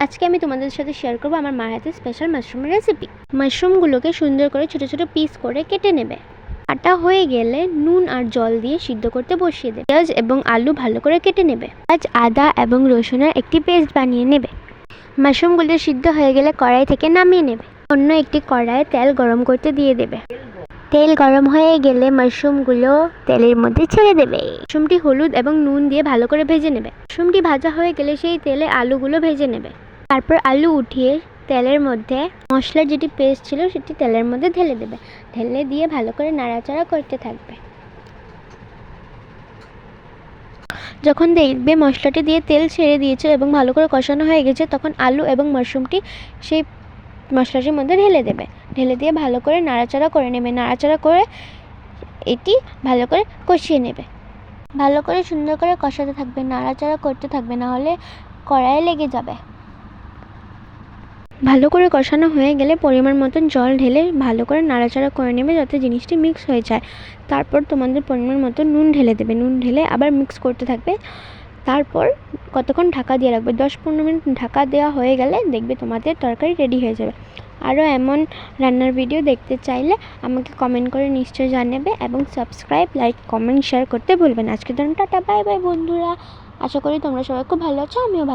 আজকে আমি তোমাদের সাথে শেয়ার করবো আমার মায়ের হাতে স্পেশাল মাশরুমের রেসিপি। মাশরুমগুলোকে সুন্দর করে ছোট ছোট পিস করে কেটে নেবে। কাটা হয়ে গেলে নুন আর জল দিয়ে সিদ্ধ করতে বসিয়ে দেবে। পেঁয়াজ এবং আলু ভালো করে কেটে নেবে। আজ আদা এবং রসুনের একটি পেস্ট বানিয়ে নেবে। মাশরুমগুলো সিদ্ধ হয়ে গেলে কড়াই থেকে নামিয়ে নেবে। অন্য একটি কড়াইয়ে তেল গরম করতে দিয়ে দেবে। তেল গরম হয়ে গেলে মাশরুমগুলো তেলের মধ্যে ছেড়ে দেবে। মাশরুমটি হলুদ এবং নুন দিয়ে ভালো করে ভেজে নেবে। মাশরুমটি ভাজা হয়ে গেলে সেই তেলে আলুগুলো ভেজে নেবে। তারপর আলু উঠিয়ে তেলের মধ্যে মশলার যেটি পেস্ট ছিল সেটি তেলের মধ্যে ঢেলে দেবে। ঢেলে দিয়ে ভালো করে নাড়াচাড়া করতে থাকবে। যখন দেখবে মশলাটি দিয়ে তেল ছেড়ে দিয়েছে এবং ভালো করে কষানো হয়ে গেছে, তখন আলু এবং মাশরুমটি সেই মশলাটির মধ্যে ঢেলে দেবে। ঢেলে দিয়ে ভালো করে নাড়াচাড়া করে নেবে। নাড়াচাড়া করে এটি ভালো করে কষিয়ে নেবে। ভালো করে সুন্দর করে কষাতে থাকবে, নাড়াচাড়া করতে থাকবে, না হলে কড়াইয়ে লেগে যাবে। ভালো করে কষানো হয়ে গেলে পরিমাণ মতন জল ঢেলে ভালো করে নাড়াচাড়া করে নেবে যাতে জিনিসটি মিক্স হয়ে যায়। তারপর তোমাদের পরিমাণ মতো নুন ঢেলে দেবে। নুন ঢেলে আবার মিক্স করতে থাকবে। তারপর কতক্ষণ ঢাকা দিয়ে রাখবে। 10-15 মিনিট ঢাকা দেওয়া হয়ে গেলে দেখবে তোমাদের তরকারি রেডি হয়ে যাবে। আরও এমন রান্নার ভিডিও দেখতে চাইলে আমাকে কমেন্ট করে নিশ্চয়ই জানাবে এবং সাবস্ক্রাইব, লাইক, কমেন্ট, শেয়ার করতে ভুলবেন না। আজকের জন্য টাটা, বাই বাই বন্ধুরা। আশা করি তোমরা সবাই খুব ভালো আছো, আমিও ভালো।